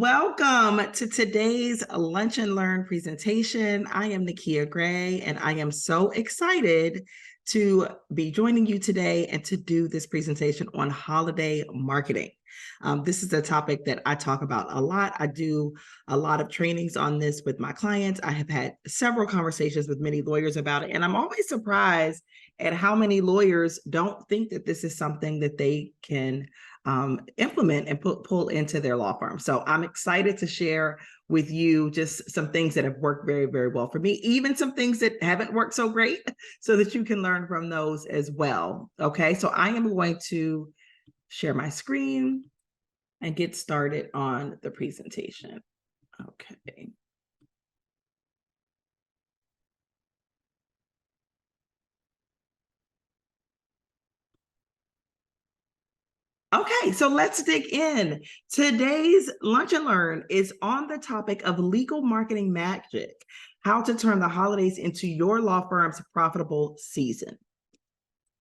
Welcome to today's Lunch and Learn presentation. I am Nakia Gray, and I am so excited to be joining you today and to do this presentation on holiday marketing. This is a topic that I talk about a lot. I do a lot of trainings on this with my clients. I have had several conversations with many lawyers about it, and I'm always surprised at how many lawyers don't think that this is something that they can implement and pull into their law firm. So I'm excited to share with you just some things that have worked very, very well for me, even some things that haven't worked so great, so that you can learn from those as well. Okay, so I am going to share my screen and get started on the presentation. Okay. Okay, so let's dig in. Today's Lunch and Learn is on the topic of legal marketing magic, how to turn the holidays into your law firm's profitable season.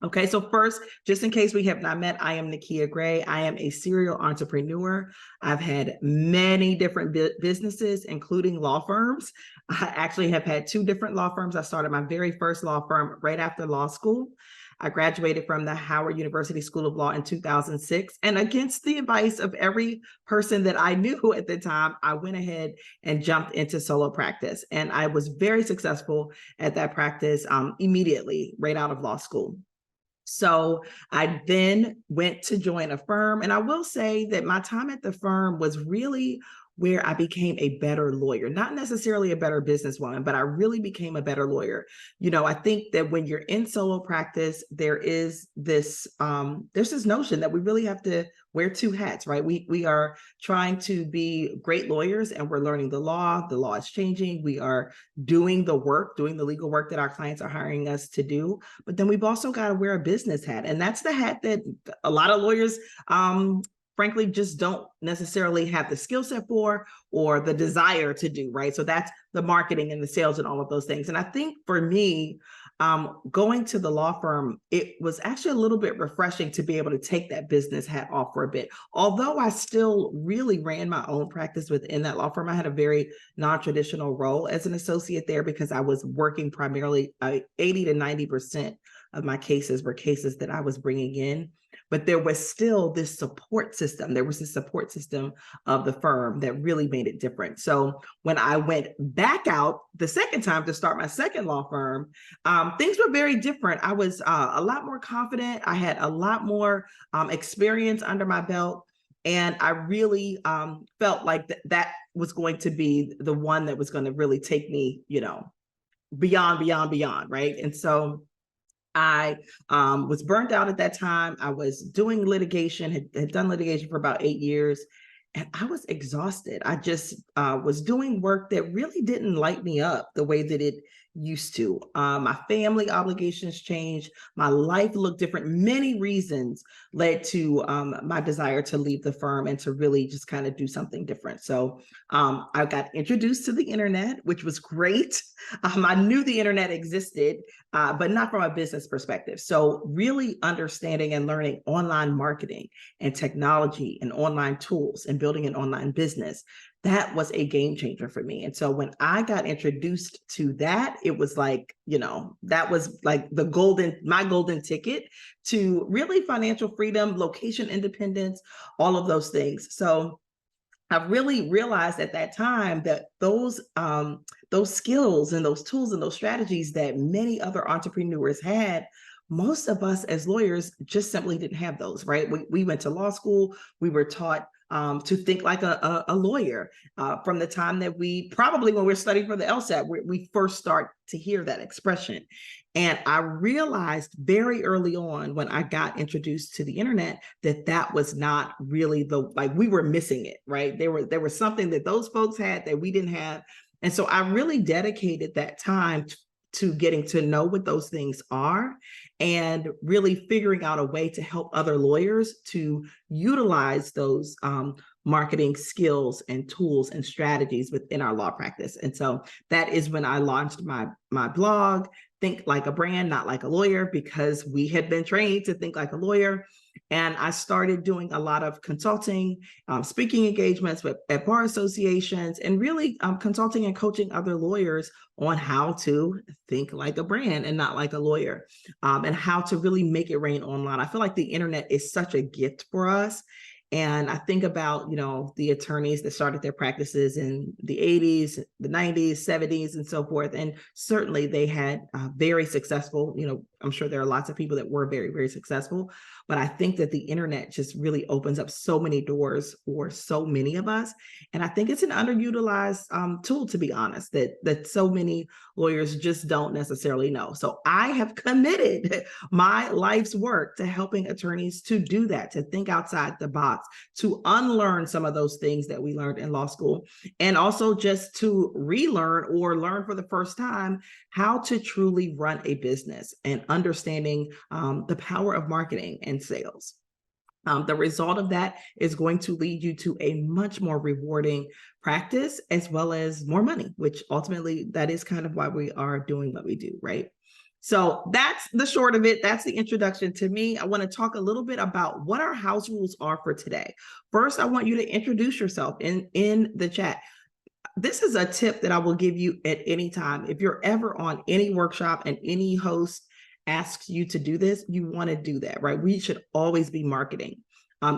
Okay, so first, just in case we have not met, I am Nakia Gray. I am a serial entrepreneur. I've had many different businesses, including law firms. I actually have had 2 different law firms. I started my very first law firm right after law school. I graduated from the Howard University School of Law in 2006. And against the advice of every person that I knew at the time, I went ahead and jumped into solo practice. And I was very successful at that practice immediately, right out of law school. So I then went to join a firm, and I will say that my time at the firm was really where I became a better lawyer, not necessarily a better businesswoman, but I really became a better lawyer. You know, I think that when you're in solo practice, there's this notion that we really have to wear 2 hats, right? We are trying to be great lawyers, and we're learning the law. The law is changing. We are doing the legal work that our clients are hiring us to do. But then we've also got to wear a business hat. And that's the hat that a lot of lawyers frankly, just don't necessarily have the skill set for or the desire to do, right? So that's the marketing and the sales and all of those things. And I think for me, going to the law firm, it was actually a little bit refreshing to be able to take that business hat off for a bit. Although I still really ran my own practice within that law firm, I had a very non-traditional role as an associate there because I was working primarily 80 to 90% of my cases were cases that I was bringing in. But there was still this support system. There was this support system of the firm that really made it different. So when I went back out the second time to start my second law firm, things were very different. I was a lot more confident. I had a lot more experience under my belt. And I really felt like that was going to be the one that was going to really take me, beyond, right? And so I was burnt out at that time. I was doing litigation, had done litigation for about 8 years, and I was exhausted. I just was doing work that really didn't light me up the way that it used to. My family obligations changed. My life looked different. Many reasons led to my desire to leave the firm and to really just kind of do something different. So I got introduced to the internet, which was great. I knew the internet existed, but not from a business perspective. So really understanding and learning online marketing and technology and online tools and building an online business, that was a game changer for me. And so when I got introduced to that, it was like, that was like my golden ticket to really financial freedom, location independence, all of those things. So I really realized at that time that those skills and those tools and those strategies that many other entrepreneurs had, most of us as lawyers just simply didn't have those, right? We went to law school. We were taught to think like a lawyer from the time that when we're studying for the LSAT, we first start to hear that expression. And I realized very early on when I got introduced to the internet that was not really we were missing it, right? There was something that those folks had that we didn't have. And so I really dedicated that time to getting to know what those things are and really figuring out a way to help other lawyers to utilize those marketing skills and tools and strategies within our law practice. And so that is when I launched my blog, Think Like a Brand, Not Like a Lawyer, because we had been trained to think like a lawyer. And I started doing a lot of consulting, speaking engagements at bar associations, and really consulting and coaching other lawyers on how to think like a brand and not like a lawyer, and how to really make it rain online. I feel like the internet is such a gift for us. And I think about, the attorneys that started their practices in the 80s, the 90s, 70s, and so forth. And certainly they had very successful, I'm sure there are lots of people that were very, very successful. But I think that the internet just really opens up so many doors for so many of us. And I think it's an underutilized tool, to be honest, that so many lawyers just don't necessarily know. So I have committed my life's work to helping attorneys to do that, to think outside the box, to unlearn some of those things that we learned in law school, and also just to relearn or learn for the first time how to truly run a business and understanding the power of marketing and sales. The result of that is going to lead you to a much more rewarding practice, as well as more money, which ultimately that is kind of why we are doing what we do, right? So that's the short of it. That's the introduction to me. I want to talk a little bit about what our house rules are for today. First, I want you to introduce yourself in the chat. This is a tip that I will give you at any time. If you're ever on any workshop and any host asks you to do this, you want to do that, right? We should always be marketing.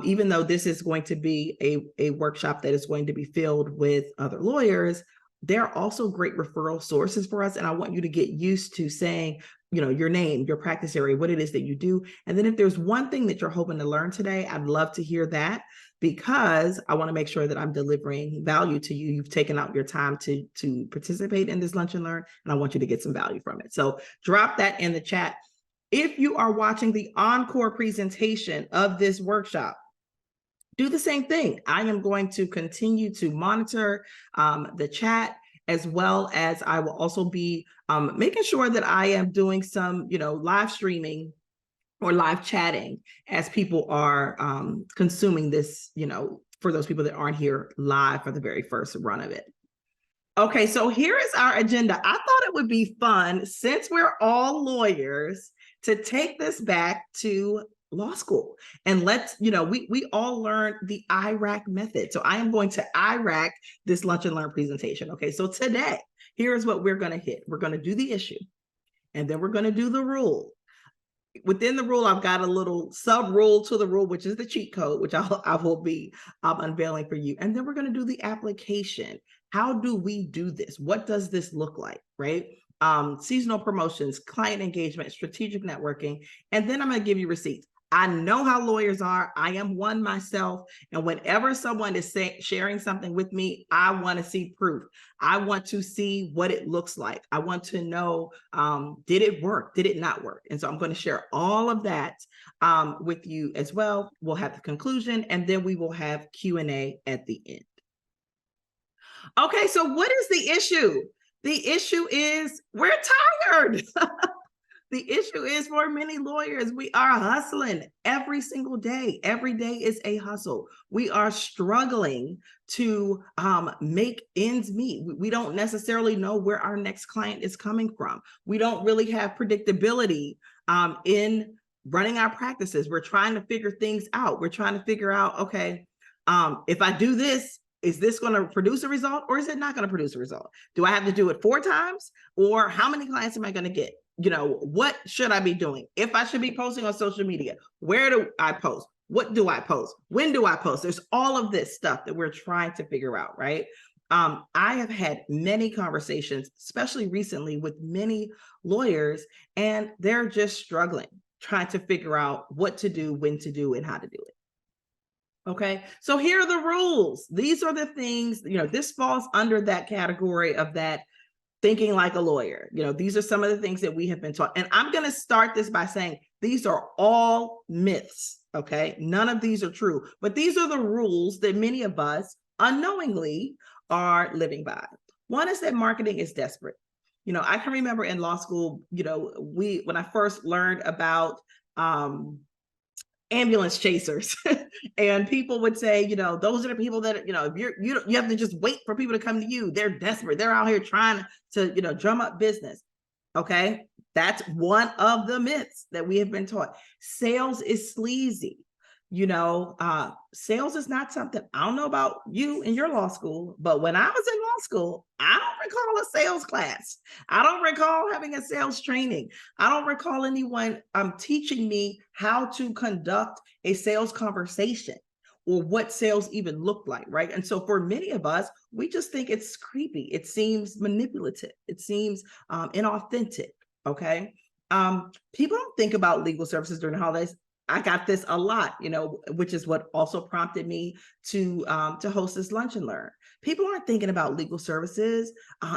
Even though this is going to be a workshop that is going to be filled with other lawyers, they're also great referral sources for us. And I want you to get used to saying, your name, your practice area, what it is that you do. And then if there's one thing that you're hoping to learn today, I'd love to hear that, because I want to make sure that I'm delivering value to you. You've taken out your time to participate in this Lunch and Learn, and I want you to get some value from it. So drop that in the chat. If you are watching the encore presentation of this workshop, do the same thing. I am going to continue to monitor the chat, as well as I will also be making sure that I am doing some, live streaming or live chatting as people are consuming this, for those people that aren't here live for the very first run of it. Okay, so here is our agenda. I thought it would be fun, since we're all lawyers, to take this back to law school. And let's, we all learned the IRAC method. So I am going to IRAC this Lunch and Learn presentation. Okay, so today, here's what we're going to hit. We're going to do the issue, and then we're going to do the rule. Within the rule, I've got a little sub rule to the rule, which is the cheat code, which I will be unveiling for you. And then we're going to do the application. How do we do this? What does this look like, right? Seasonal promotions, client engagement, strategic networking, and then I'm going to give you receipts. I know how lawyers are. I am one myself. And whenever someone is sharing something with me, I want to see proof. I want to see what it looks like. I want to know, did it work? Did it not work? And so I'm going to share all of that with you as well. We'll have the conclusion, and then we will have Q&A at the end. Okay, so what is the issue? The issue is we're tired. The issue is, for many lawyers, we are hustling every single day. Every day is a hustle. We are struggling to make ends meet. We don't necessarily know where our next client is coming from. We don't really have predictability in running our practices. We're trying to figure things out. We're trying to figure out, okay, if I do this, is this going to produce a result, or is it not going to produce a result? Do I have to do it 4 times, or how many clients am I going to get? What should I be doing? If I should be posting on social media, where do I post? What do I post? When do I post? There's all of this stuff that we're trying to figure out, right? I have had many conversations, especially recently, with many lawyers, and they're just struggling, trying to figure out what to do, when to do, and how to do it. Okay, so here are the rules. These are the things, this falls under that category of that thinking like a lawyer. These are some of the things that we have been taught. And I'm going to start this by saying these are all myths, okay? None of these are true, but these are the rules that many of us unknowingly are living by. One is that marketing is desperate. I can remember in law school, when I first learned about ambulance chasers and people would say, those are the people that, if you have to just wait for people to come to you. They're desperate. They're out here trying to, drum up business. Okay. That's one of the myths that we have been taught. Sales is sleazy. Sales is not something, I don't know about you in your law school, but when I was in law school, I don't recall a sales class. I don't recall having a sales training. I don't recall anyone teaching me how to conduct a sales conversation or what sales even looked like, right? And so for many of us, we just think it's creepy. It seems manipulative. It seems inauthentic, okay? People don't think about legal services during the holidays. I got this a lot, which is what also prompted me to host this Lunch and Learn. People aren't thinking about legal services.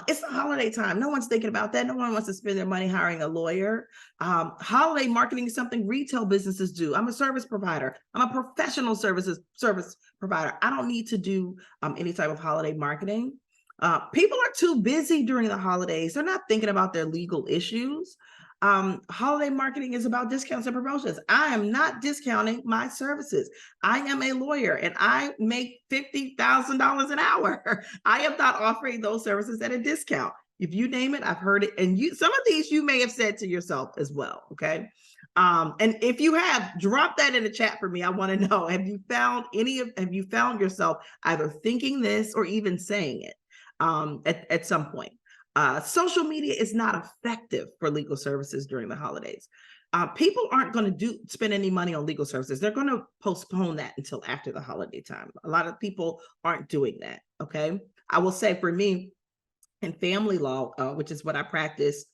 It's the holiday time. No one's thinking about that. No one wants to spend their money hiring a lawyer. Holiday marketing is something retail businesses do. I'm a service provider. I'm a professional service provider. I don't need to do any type of holiday marketing. People are too busy during the holidays. They're not thinking about their legal issues. Holiday marketing is about discounts and promotions. I am not discounting my services. I am a lawyer and I make $50,000 an hour. I am not offering those services at a discount. If you name it, I've heard it. And some of these you may have said to yourself as well. Okay. And if you have, drop that in the chat for me. I want to know, have you found yourself either thinking this or even saying it at some point? Social media is not effective for legal services during the holidays. People aren't going to spend any money on legal services. They're going to postpone that until after the holiday time. A lot of people aren't doing that. Okay. I will say for me in family law, which is what I practiced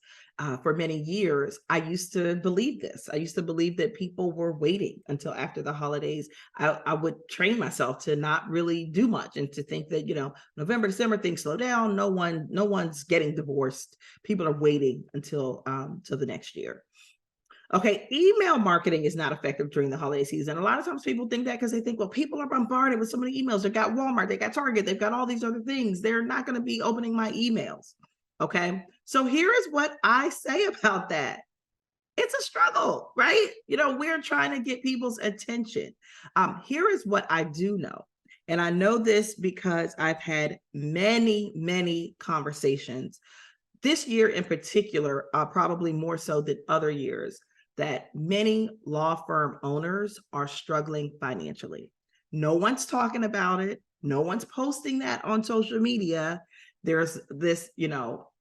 for many years, I used to believe this. I used to believe that people were waiting until after the holidays. I would train myself to not really do much and to think that, November, December, things slow down. No one's getting divorced. People are waiting until the next year. Okay, email marketing is not effective during the holiday season. A lot of times people think that because they think, well, people are bombarded with so many emails. They've got Walmart, they got Target, they've got all these other things. They're not going to be opening my emails. Okay, so here is what I say about that. It's a struggle, right? We're trying to get people's attention. Here is what I do know. And I know this because I've had many, many conversations this year in particular, probably more so than other years, that many law firm owners are struggling financially. No one's talking about it. No one's posting that on social media. There's this,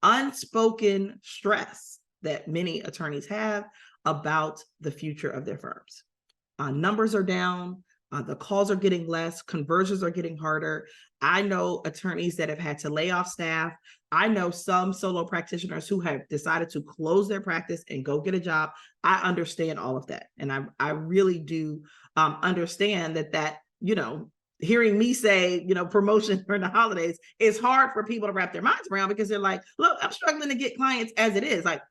unspoken stress that many attorneys have about the future of their firms. Numbers are down. The calls are getting less. Conversions are getting harder. I know attorneys that have had to lay off staff. I know some solo practitioners who have decided to close their practice and go get a job. I understand all of that. And I really do understand that, hearing me say, promotion during the holidays is hard for people to wrap their minds around because they're like, look, I'm struggling to get clients as it is. Like,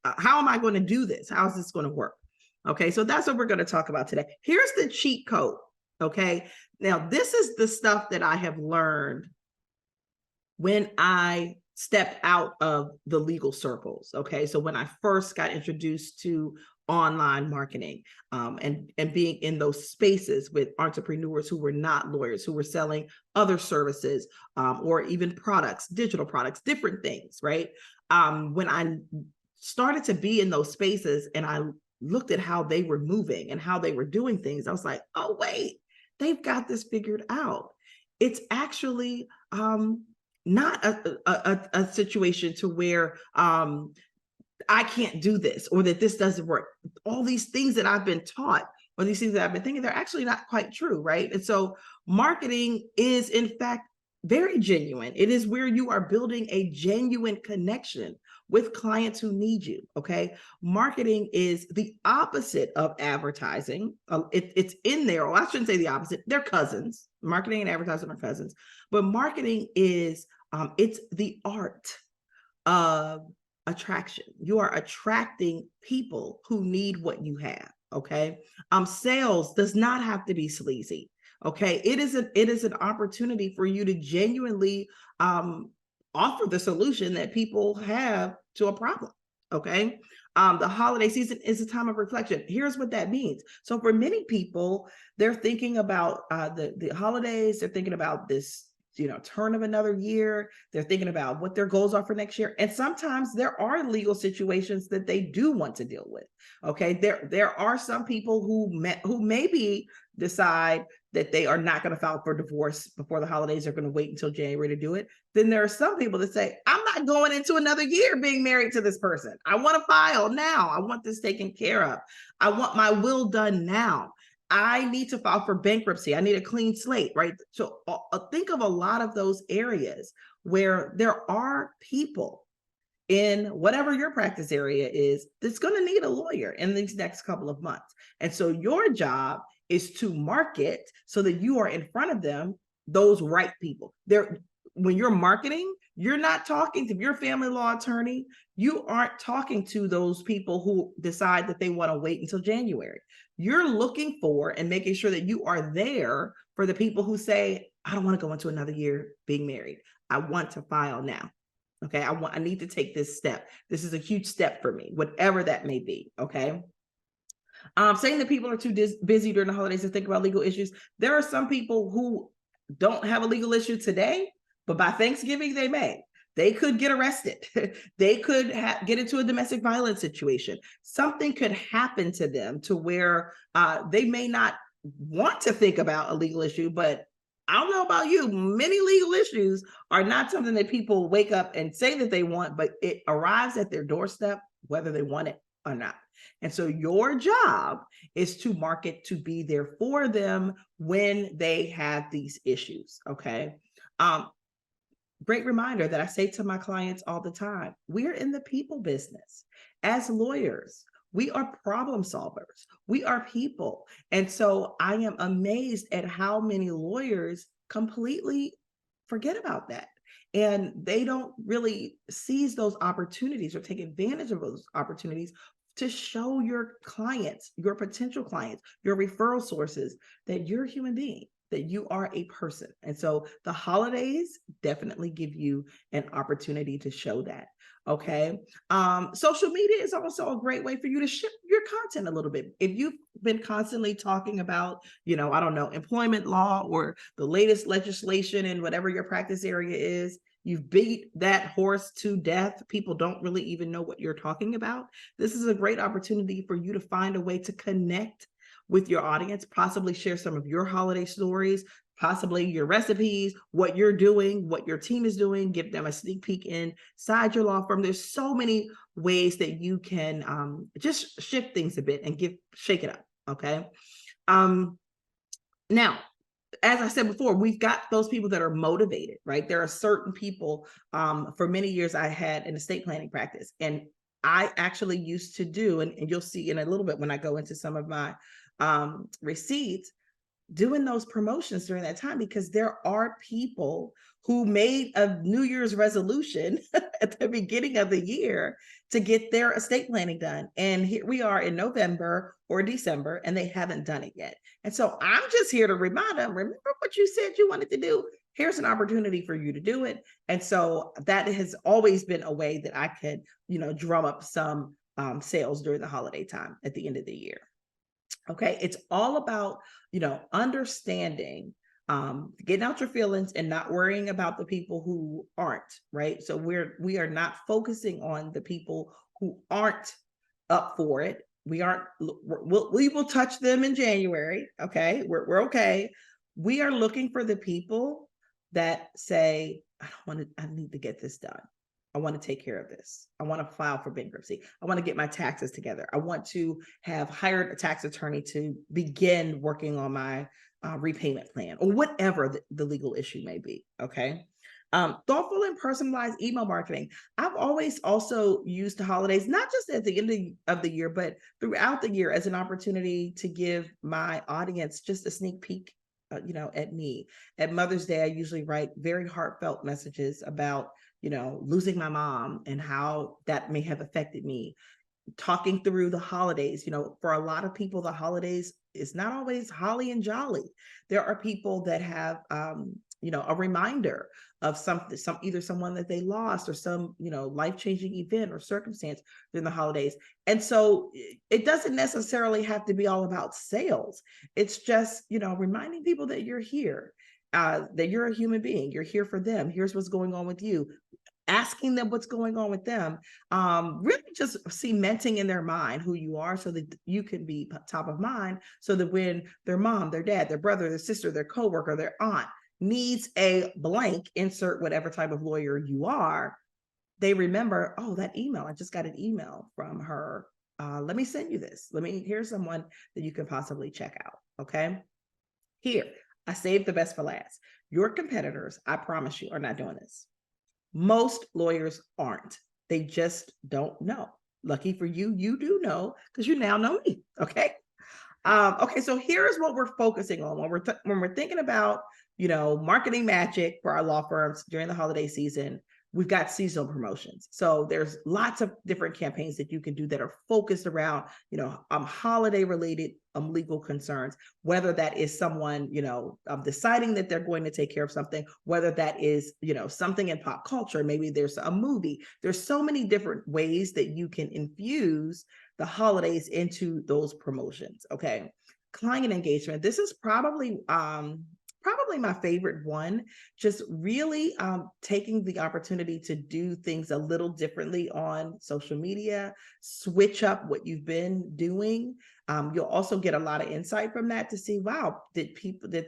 how am I going to do this? How is this going to work? Okay, so that's what we're going to talk about today. Here's the cheat code. Okay, now this is the stuff that I have learned when I stepped out of the legal circles. Okay, so when I first got introduced to online marketing and being in those spaces with entrepreneurs who were not lawyers, who were selling other services or even products, digital products, different things, right? When I started to be in those spaces and I looked at how they were moving and how they were doing things, I was like, oh, wait, they've got this figured out. It's actually not a situation to where I can't do this or that this doesn't work. All these things that I've been taught or these things that I've been thinking, they're actually not quite true, right? And so marketing is, in fact, very genuine. It is where you are building a genuine connection with clients who need you, okay? Marketing is the opposite of advertising. It's in there, or I shouldn't say the opposite. They're cousins. Marketing and advertising are cousins. But marketing is, it's the art of attraction. You are attracting people who need what you have, okay? Sales does not have to be sleazy, okay? It is an opportunity for you to genuinely offer the solution that people have to a problem, okay? The holiday season is a time of reflection. Here's what that means. So for many people, they're thinking about the holidays. They're thinking about this, turn of another year. They're thinking about what their goals are for next year. And sometimes there are legal situations that they do want to deal with. Okay, there are some people who may be decide that they are not going to file for divorce before the holidays, are going to wait until January to do it. Then there are some people that say, I'm not going into another year being married to this person. I want to file now. I want this taken care of. I want my will done now. I need to file for bankruptcy. I need a clean slate, right? So think of a lot of those areas where there are people in whatever your practice area is that's going to need a lawyer in these next couple of months. And so your job is to market so that you are in front of them, those right people. When you're marketing, you're not talking to your family law attorney. You aren't talking to those people who decide that they want to wait until January. You're looking for and making sure that you are there for the people who say, I don't want to go into another year being married. I want to file now. Okay, I need to take this step. This is a huge step for me, whatever that may be. Okay. Saying that people are too busy during the holidays to think about legal issues. There are some people who don't have a legal issue today, but by Thanksgiving they may. They could get arrested. They could get into a domestic violence situation. Something could happen to them to where they may not want to think about a legal issue, but I don't know about you, many legal issues are not something that people wake up and say that they want, but it arrives at their doorstep, whether they want it or not. And so your job is to market, to be there for them when they have these issues, okay? Great reminder that I say to my clients all the time, we're in the people business. As lawyers, we are problem solvers. We are people. And so I am amazed at how many lawyers completely forget about that. And they don't really seize those opportunities or take advantage of those opportunities to show your clients, your potential clients, your referral sources that you're a human being, that you are a person. And so the holidays definitely give you an opportunity to show that. Okay. Social media is also a great way for you to shift your content a little bit. If you've been constantly talking about, I don't know, employment law or the latest legislation in whatever your practice area is, you've beat that horse to death. People don't really even know what you're talking about. This is a great opportunity for you to find a way to connect with your audience, possibly share some of your holiday stories, possibly your recipes, what you're doing, what your team is doing, give them a sneak peek inside your law firm. There's so many ways that you can just shift things a bit and shake it up, okay? Now, as I said before, we've got those people that are motivated, right? There are certain people, for many years I had an estate planning practice, and I actually used to do, and you'll see in a little bit when I go into some of my receipts, doing those promotions during that time, because there are people who made a New Year's resolution at the beginning of the year to get their estate planning done. And here we are in November or December, and they haven't done it yet. And so I'm just here to remind them, remember what you said you wanted to do? Here's an opportunity for you to do it. And so that has always been a way that I could, drum up some sales during the holiday time at the end of the year. Okay, it's all about, understanding, getting out your feelings and not worrying about the people who aren't, right? So we are not focusing on the people who aren't up for it. We will touch them in January. Okay, we're okay. We are looking for the people that say, I need to get this done. I want to take care of this. I want to file for bankruptcy. I want to get my taxes together. I want to have hired a tax attorney to begin working on my repayment plan, or whatever the legal issue may be. Okay. Thoughtful and personalized email marketing. I've always also used the holidays, not just at the end of the year, but throughout the year, as an opportunity to give my audience just a sneak peek, at me. At Mother's Day, I usually write very heartfelt messages about losing my mom and how that may have affected me. Talking through the holidays, for a lot of people, the holidays is not always holly and jolly. There are people that have, a reminder of either someone that they lost or some, life-changing event or circumstance during the holidays. And so it doesn't necessarily have to be all about sales. It's just, reminding people that you're here, that you're a human being. You're here for them. Here's what's going on with you. asking them what's going on with them, really just cementing in their mind who you are so that you can be top of mind, so that when their mom, their dad, their brother, their sister, their coworker, their aunt needs a blank, insert whatever type of lawyer you are, they remember, oh, that email, I just got an email from her. Let me send you this. Here's someone that you can possibly check out. Okay. Here, I saved the best for last. Your competitors, I promise you, are not doing this. Most lawyers aren't. They just don't know. Lucky for you, you do know, because you now know me. Okay. Okay, so here's what we're focusing on when we're thinking about, marketing magic for our law firms during the holiday season. We've got seasonal promotions. So there's lots of different campaigns that you can do that are focused around, holiday related legal concerns, whether that is someone, deciding that they're going to take care of something, whether that is, something in pop culture, maybe there's a movie. There's so many different ways that you can infuse the holidays into those promotions. Okay. Client engagement. This is probably my favorite one, just really taking the opportunity to do things a little differently on social media, switch up what you've been doing. You'll also get a lot of insight from that to see, wow, did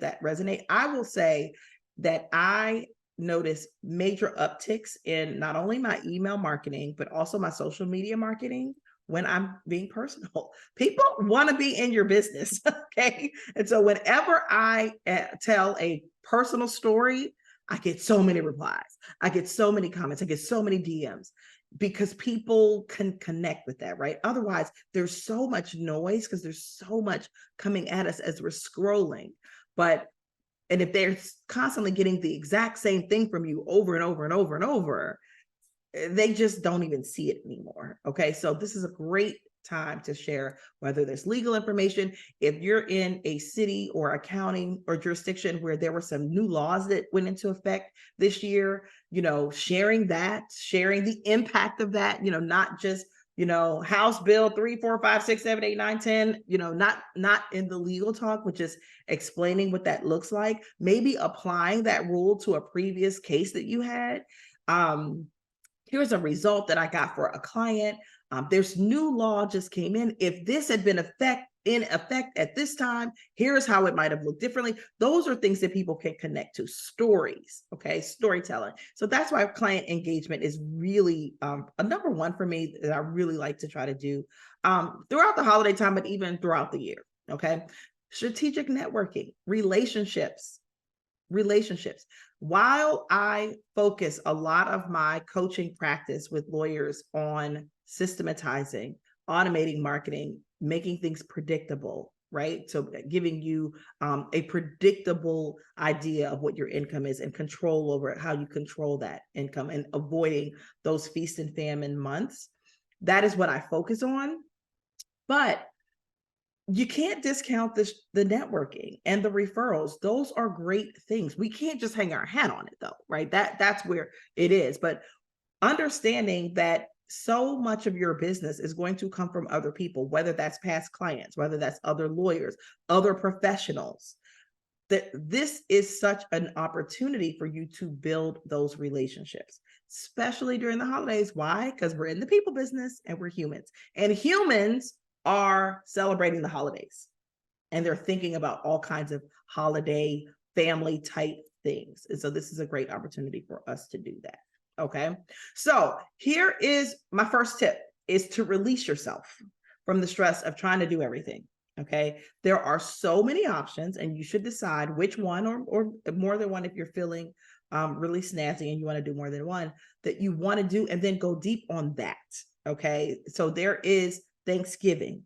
that resonate? I will say that I notice major upticks in not only my email marketing, but also my social media marketing when I'm being personal. People want to be in your business, okay? And so whenever I tell a personal story, I get so many replies. I get so many comments. I get so many DMs because people can connect with that, right? Otherwise, there's so much noise because there's so much coming at us as we're scrolling. And if they're constantly getting the exact same thing from you over and over and over and over, they just don't even see it anymore. Okay. So this is a great time to share, whether there's legal information. If you're in a city or a county or jurisdiction where there were some new laws that went into effect this year, sharing the impact of that, not just, House Bill 3, 4, 5, 6, 7, 8, 9, 10, not in the legal talk, but just explaining what that looks like, maybe applying that rule to a previous case that you had. Here's a result that I got for a client. There's new law just came in. If this had been in effect at this time, here's how it might have looked differently. Those are things that people can connect to. Stories, okay, storytelling. So that's why client engagement is really a number one for me that I really like to try to do throughout the holiday time, but even throughout the year, okay? Strategic networking, relationships. While I focus a lot of my coaching practice with lawyers on systematizing, automating marketing, making things predictable, right? So giving you a predictable idea of what your income is and control over how you control that income and avoiding those feast and famine months. That is what I focus on. But you can't discount the networking and the referrals. Those are great things. We can't just hang our hat on it though, right? That's where it is. But understanding that so much of your business is going to come from other people, whether that's past clients, whether that's other lawyers, other professionals, that this is such an opportunity for you to build those relationships, especially during the holidays. Why? Because we're in the people business and we're humans, and humans are celebrating the holidays and they're thinking about all kinds of holiday family type things. And so this is a great opportunity for us to do that. Okay. So here is my first tip, is to release yourself from the stress of trying to do everything. Okay. There are so many options and you should decide which one or more than one if you're feeling really snazzy and you want to do more than one that you want to do, and then go deep on that. Okay. So there is Thanksgiving.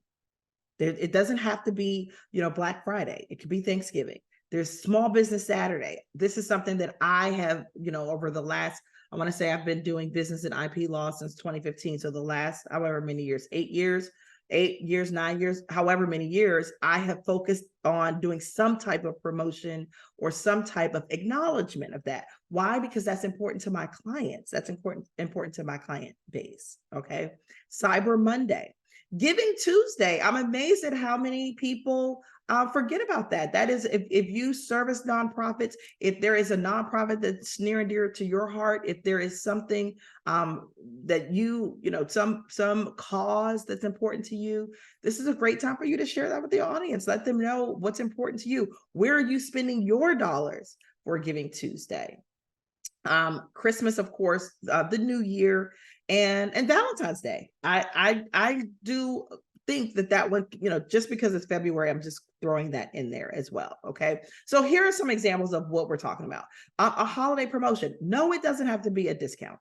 It doesn't have to be, Black Friday. It could be Thanksgiving. There's Small Business Saturday. This is something that I have, over the last, I want to say I've been doing business in IP law since 2015. So the last, however many years, 8 years, 9 years, however many years, I have focused on doing some type of promotion or some type of acknowledgement of that. Why? Because that's important to my clients. That's important to my client base. Okay. Cyber Monday. Giving Tuesday. I'm amazed at how many people Forget about that. That is, if you service nonprofits, if there is a nonprofit that's near and dear to your heart, if there is something that some cause that's important to you, this is a great time for you to share that with the audience. Let them know what's important to you. Where are you spending your dollars for Giving Tuesday? Christmas, of course, the New Year, and Valentine's Day. I do think that one, just because it's February, I'm just throwing that in there as well. Okay. So here are some examples of what we're talking about. A holiday promotion. No, it doesn't have to be a discount.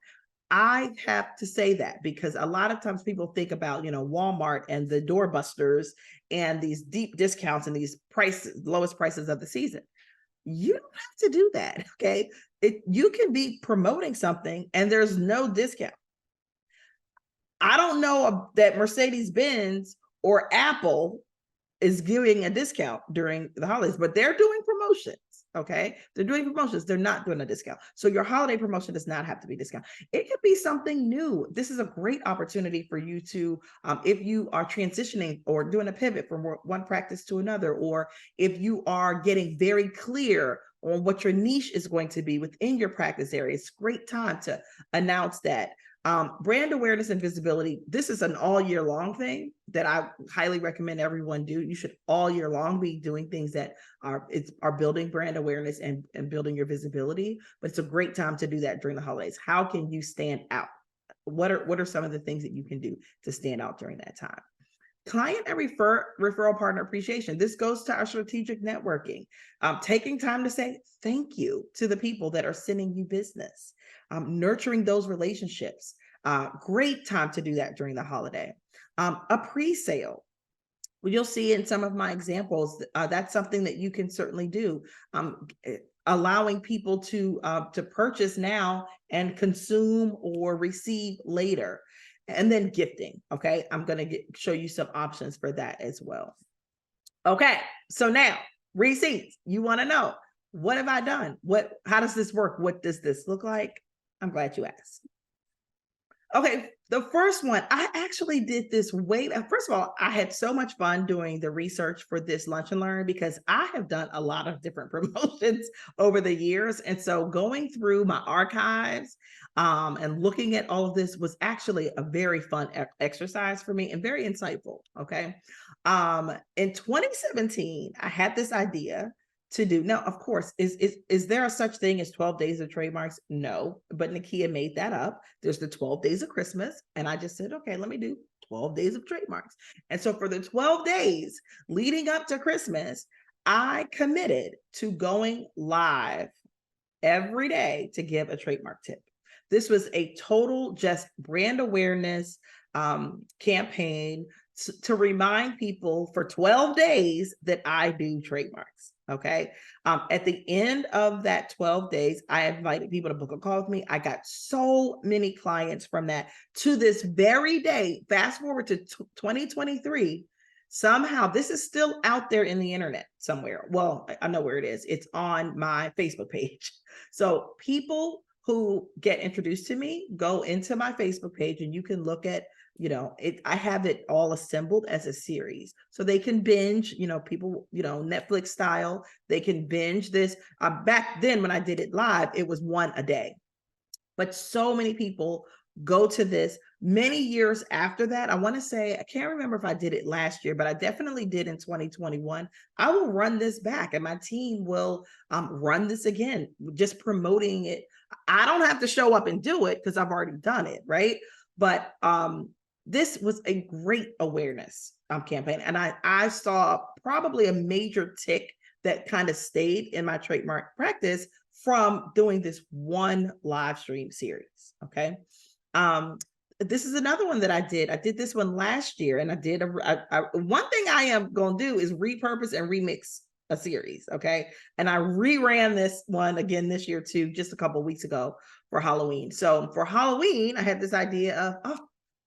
I have to say that because a lot of times people think about, Walmart and the doorbusters and these deep discounts and these lowest prices of the season. You don't have to do that. Okay. You can be promoting something and there's no discount. I don't know that Mercedes-Benz or Apple is giving a discount during the holidays, but they're doing promotions. Okay. They're doing promotions. They're not doing a discount. So your holiday promotion does not have to be discount. It could be something new. This is a great opportunity for you to, if you are transitioning or doing a pivot from one practice to another, or if you are getting very clear on what your niche is going to be within your practice area, it's a great time to announce that. Brand awareness and visibility. This is an all year long thing that I highly recommend everyone do. You should all year long be doing things that are building brand awareness and building your visibility. But it's a great time to do that during the holidays. How can you stand out? What are some of the things that you can do to stand out during that time? Client and referral partner appreciation. This goes to our strategic networking. Taking time to say thank you to the people that are sending you business. Nurturing those relationships. Great time to do that during the holiday. A pre-sale. Well, you'll see in some of my examples, that's something that you can certainly do. Allowing people to purchase now and consume or receive later. And then gifting. Okay. I'm going to show you some options for that as well. Okay. So now receipts, you want to know, what have I done? How does this work? What does this look like? I'm glad you asked. Okay. The first one, I actually did this first of all, I had so much fun doing the research for this Lunch and Learn because I have done a lot of different promotions over the years. And so going through my archives and looking at all of this was actually a very fun exercise for me and very insightful. Okay. In 2017, I had this idea to do. Now, of course, is there a such thing as 12 days of trademarks? No, but Nakia made that up. There's the 12 days of Christmas. And I just said, okay, let me do 12 days of trademarks. And so for the 12 days leading up to Christmas, I committed to going live every day to give a trademark tip. This was a total just brand awareness campaign to remind people for 12 days that I do trademarks. Okay. At the end of that 12 days, I invited people to book a call with me. I got so many clients from that. To this very day, fast forward to 2023, somehow this is still out there in the internet somewhere. Well, I know where it is. It's on my Facebook page. So people who get introduced to me go into my Facebook page and you can look at, I have it all assembled as a series. So they can binge, people, Netflix style, they can binge this. Back then when I did it live, it was one a day. But so many people go to this. Many years after that, I want to say, I can't remember if I did it last year, but I definitely did in 2021. I will run this back and my team will run this again, just promoting it. I don't have to show up and do it because I've already done it, right? But this was a great awareness campaign. And I saw probably a major tick that kind of stayed in my trademark practice from doing this one live stream series. Okay. This is another one that I did. I did this one last year and I did one thing I am going to do is repurpose and remix a series. Okay. And I reran this one again this year too, just a couple of weeks ago for Halloween. So for Halloween, I had this idea of,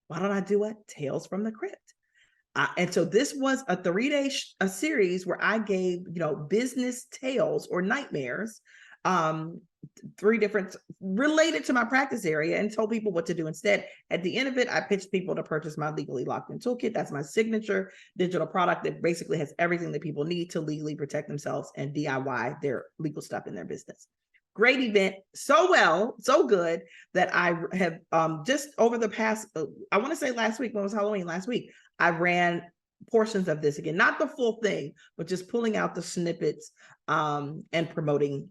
why don't I do a Tales from the Crypt? And so this was a 3-day series where I gave, business tales or nightmares 3 different related to my practice area and told people what to do instead. At the end of it, I pitched people to purchase my Legally Locked In Toolkit. That's my signature digital product that basically has everything that people need to legally protect themselves and DIY their legal stuff in their business. Great event, so good that I have just over the past, I want to say last week, when it was Halloween last week, I ran portions of this again, not the full thing, but just pulling out the snippets and promoting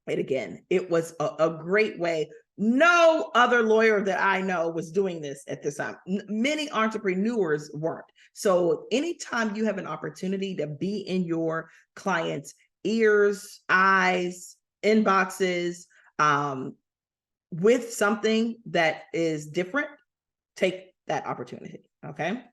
it again. It was a great way. No other lawyer that I know was doing this at this time. Many entrepreneurs weren't. So anytime you have an opportunity to be in your clients' ears, eyes, inboxes, with something that is different, take that opportunity. Okay.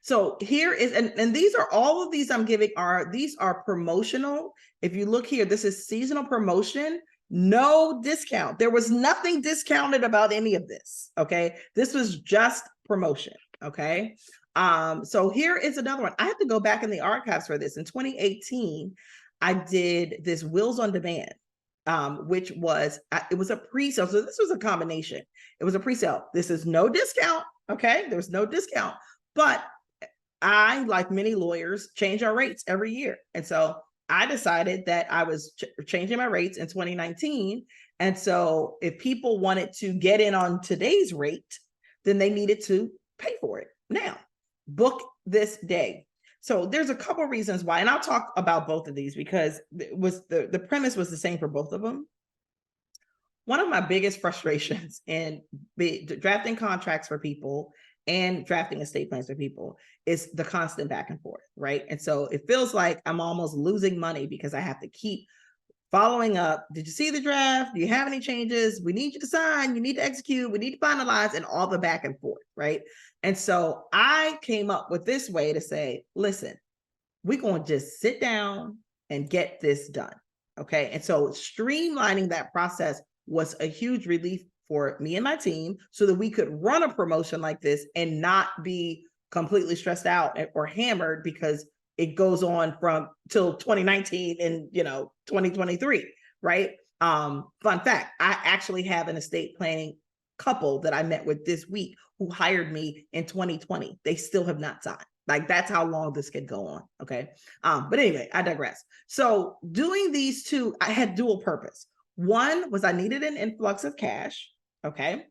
So here is, and these are, all of these I'm giving these are promotional. If you look here, this is seasonal promotion, no discount. There was nothing discounted about any of this. Okay. This was just promotion. Okay. So here is another one. I have to go back in the archives for this. In 2018, I did this Wills on Demand, which was, it was a pre-sale. So this was a combination. It was a pre-sale. This is no discount. Okay. There's no discount, but I, like many lawyers, change our rates every year. And so I decided that I was changing my rates in 2019. And so if people wanted to get in on today's rate, then they needed to pay for it now. Book this day. So there's a couple of reasons why, and I'll talk about both of these because it was the premise was the same for both of them. One of my biggest frustrations in drafting contracts for people and drafting estate plans for people is the constant back and forth, right? And so it feels like I'm almost losing money because I have to keep following up. Did you see the draft? Do you have any changes? We need you to sign. You need to execute. We need to finalize, and all the back and forth, right? And so I came up with this way to say, listen, we're going to just sit down and get this done, okay? And so streamlining that process was a huge relief for me and my team so that we could run a promotion like this and not be completely stressed out or hammered because it goes on from till 2019 and 2023, right? Fun fact, I actually have an estate planning couple that I met with this week who hired me in 2020. They still have not signed. Like, that's how long this could go on. Okay. But anyway, I digress. So doing these two, I had dual purpose. One was I needed an influx of cash. Okay.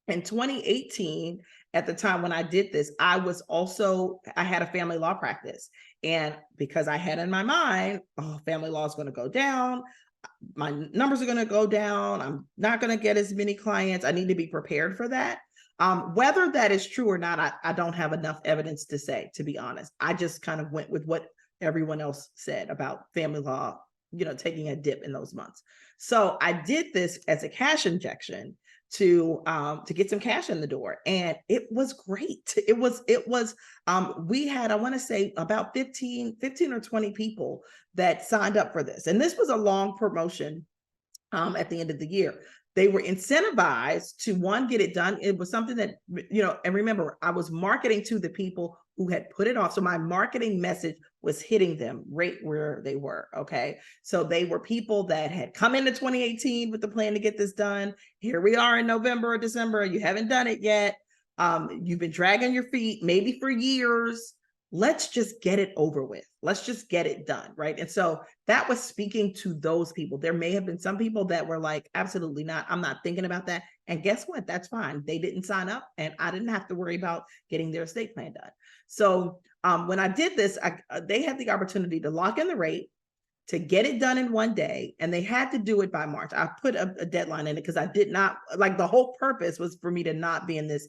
In 2018, at the time when I did this, I had a family law practice. And because I had in my mind, family law is going to go down. My numbers are going to go down. I'm not going to get as many clients. I need to be prepared for that. Whether that is true or not, I don't have enough evidence to say, to be honest. I just kind of went with what everyone else said about family law, taking a dip in those months. So I did this as a cash injection to get some cash in the door. And it was great. We had, I want to say, about 15 or 20 people that signed up for this. And this was a long promotion at the end of the year. They were incentivized to, one, get it done. It was something that, and remember, I was marketing to the people who had put it off. So my marketing message was hitting them right where they were. Okay. So they were people that had come into 2018 with the plan to get this done. Here we are in November or December. You haven't done it yet. You've been dragging your feet maybe for years. Let's just get it over with. Let's just get it done. Right. And so that was speaking to those people. There may have been some people that were like, absolutely not. I'm not thinking about that. And guess what? That's fine. They didn't sign up and I didn't have to worry about getting their estate plan done. So when I did this, they had the opportunity to lock in the rate, to get it done in one day, and they had to do it by March. I put a deadline in it because I did not, like, the whole purpose was for me to not be in this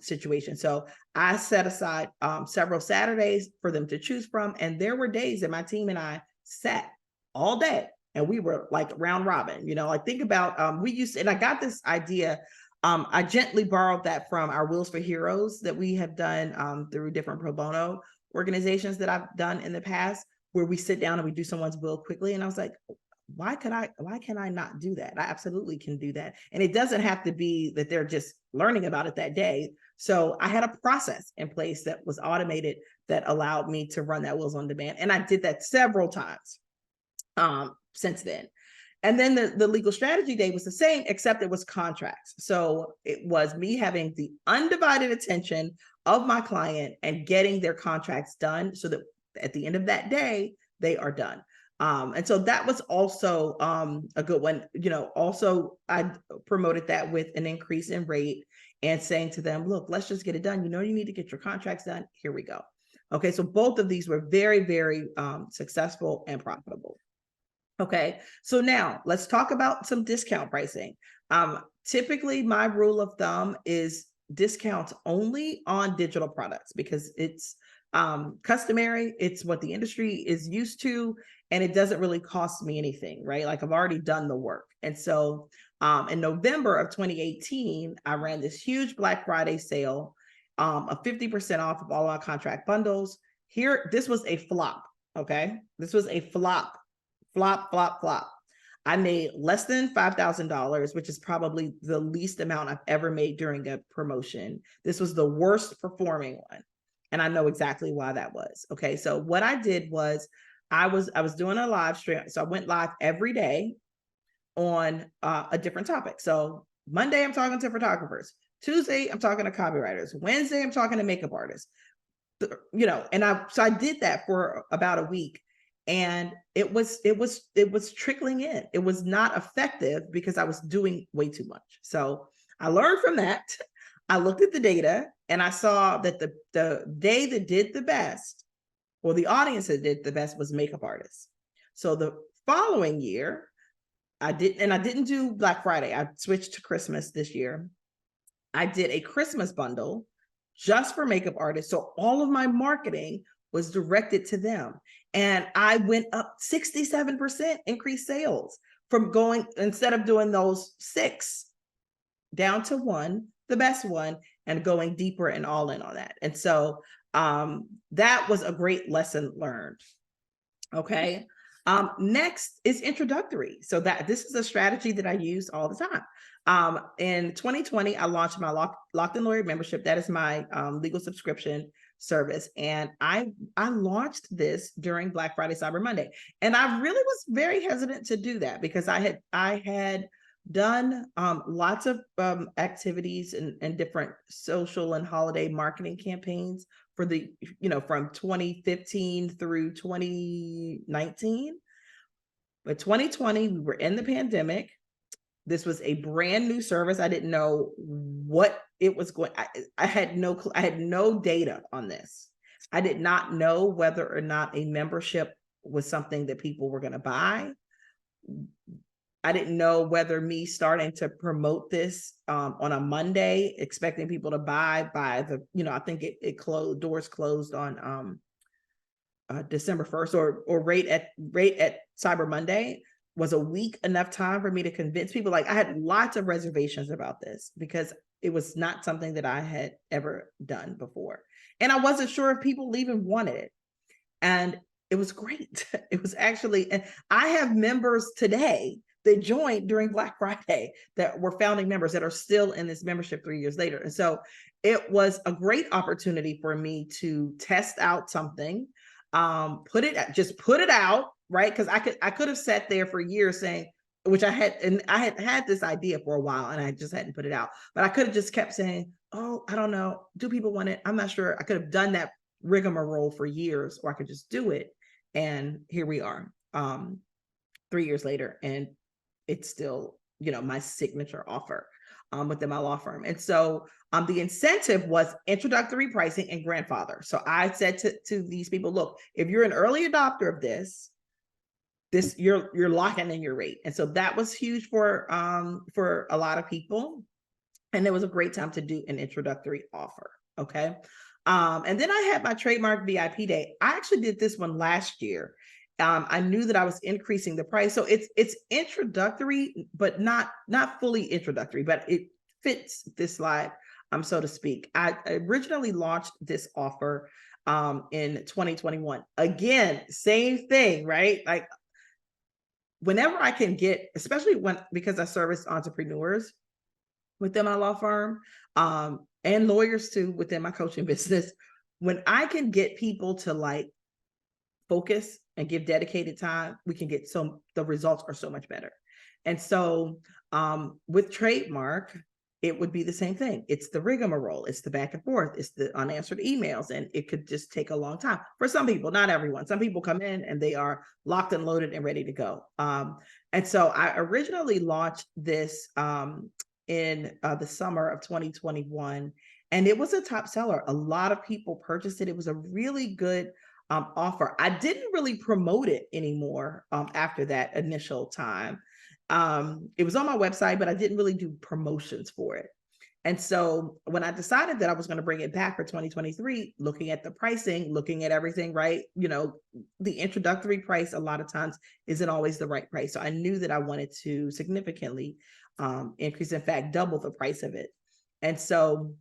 situation. So I set aside several Saturdays for them to choose from. And there were days that my team and I sat all day and we were like round robin, like, think about, and I got this idea. I gently borrowed that from our Wills for Heroes that we have done through different pro bono organizations that I've done in the past, where we sit down and we do someone's will quickly. And I was like, why can I not do that? I absolutely can do that. And it doesn't have to be that they're just learning about it that day. So I had a process in place that was automated that allowed me to run that Wills on Demand. And I did that several times since then. And then the legal strategy day was the same, except it was contracts. So it was me having the undivided attention of my client and getting their contracts done so that at the end of that day, they are done. And so that was also a good one. Also I promoted that with an increase in rate and saying to them, look, let's just get it done. You need to get your contracts done. Here we go. Okay, so both of these were very, very successful and profitable. Okay, so now let's talk about some discount pricing. Typically, my rule of thumb is discounts only on digital products because it's customary. It's what the industry is used to, and it doesn't really cost me anything, right? Like I've already done the work. And so in November of 2018, I ran this huge Black Friday sale of 50% off of all our contract bundles. This was a flop. Okay, this was a flop. I made less than $5,000, which is probably the least amount I've ever made during a promotion. This was the worst performing one. And I know exactly why that was. Okay, so what I did was I was doing a live stream. So I went live every day on a different topic. So Monday, I'm talking to photographers. Tuesday, I'm talking to copywriters. Wednesday, I'm talking to makeup artists. And I did that for about a week. And it was trickling in. It was not effective because I was doing way too much. So I learned from that. I looked at the data and I saw that the day that did the best, or the audience that did the best, was makeup artists. So the following year, I didn't do Black Friday. I switched to Christmas this year. I did a Christmas bundle just for makeup artists. So all of my marketing was directed to them. And I went up 67% increased sales from going, instead of doing those 6, down to 1, the best one, and going deeper and all in on that. And so that was a great lesson learned. Okay. Next is introductory. So this is a strategy that I use all the time. In 2020, I launched my Locked In Lawyer membership. That is my legal subscription service. And I launched this during Black Friday, Cyber Monday. And I really was very hesitant to do that because I had done lots of activities and different social and holiday marketing campaigns for from 2015 through 2019. But 2020, we were in the pandemic. This was a brand new service. I didn't know what it was going. I had no data on this. I did not know whether or not a membership was something that people were going to buy. I didn't know whether me starting to promote this on a Monday, expecting people to buy by I think it closed, doors closed on December 1st or right at Cyber Monday, was a week enough time for me to convince people. Like I had lots of reservations about this because it was not something that I had ever done before. And I wasn't sure if people even wanted it. And it was great. It was actually, and I have members today that joined during Black Friday that were founding members that are still in this membership 3 years later. And so it was a great opportunity for me to test out something, put it out, right? Because I could have sat there for years saying, which I had this idea for a while and I just hadn't put it out, but I could have just kept saying, oh, I don't know. Do people want it? I'm not sure. I could have done that rigmarole for years, or I could just do it. And here we are, 3 years later, and it's still, my signature offer within my law firm. And so the incentive was introductory pricing and grandfather. So I said to these people, look, if you're an early adopter of this you're locking in your rate. And so that was huge for a lot of people. And it was a great time to do an introductory offer. Okay. And then I had my trademark VIP day. I actually did this one last year. I knew that I was increasing the price. So it's introductory, but not fully introductory, but it fits this slide, so to speak. I originally launched this offer in 2021. Again, same thing, right? Like whenever I can get, especially because I service entrepreneurs within my law firm, and lawyers too within my coaching business, when I can get people to focus and give dedicated time, we can get the results are so much better. And so with trademark, it would be the same thing. It's the rigmarole, it's the back and forth, it's the unanswered emails, and it could just take a long time for some people, not everyone. Some people come in and they are locked and loaded and ready to go. And so I originally launched this in the summer of 2021, and it was a top seller. A lot of people purchased it. It was a really good offer. I didn't really promote it anymore after that initial time. It was on my website, but I didn't really do promotions for it. And so when I decided that I was going to bring it back for 2023, looking at the pricing, looking at everything, right? You know, the introductory price a lot of times isn't always the right price. So I knew that I wanted to significantly increase, in fact, double the price of it. And so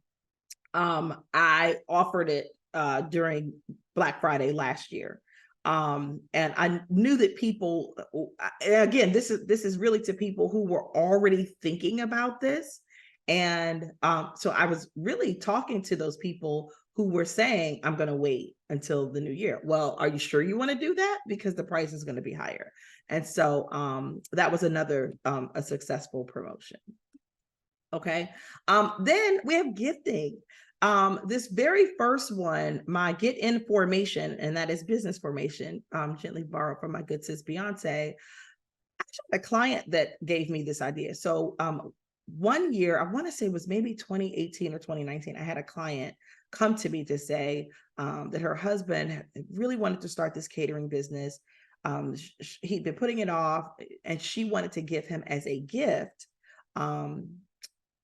I offered it during Black Friday last year. And I knew that people, again, this is really to people who were already thinking about this. And so I was really talking to those people who were saying, I'm going to wait until the new year. Well, are you sure you want to do that? Because the price is going to be higher. And so that was another a successful promotion. Okay. Then we have gifting. This very first one, my get in formation, and that is business formation, gently borrowed from my good sis Beyonce. Actually, a client that gave me this idea. So one year, I want to say it was maybe 2018 or 2019, I had a client come to me to say that her husband really wanted to start this catering business. He'd been putting it off, and she wanted to give him as a gift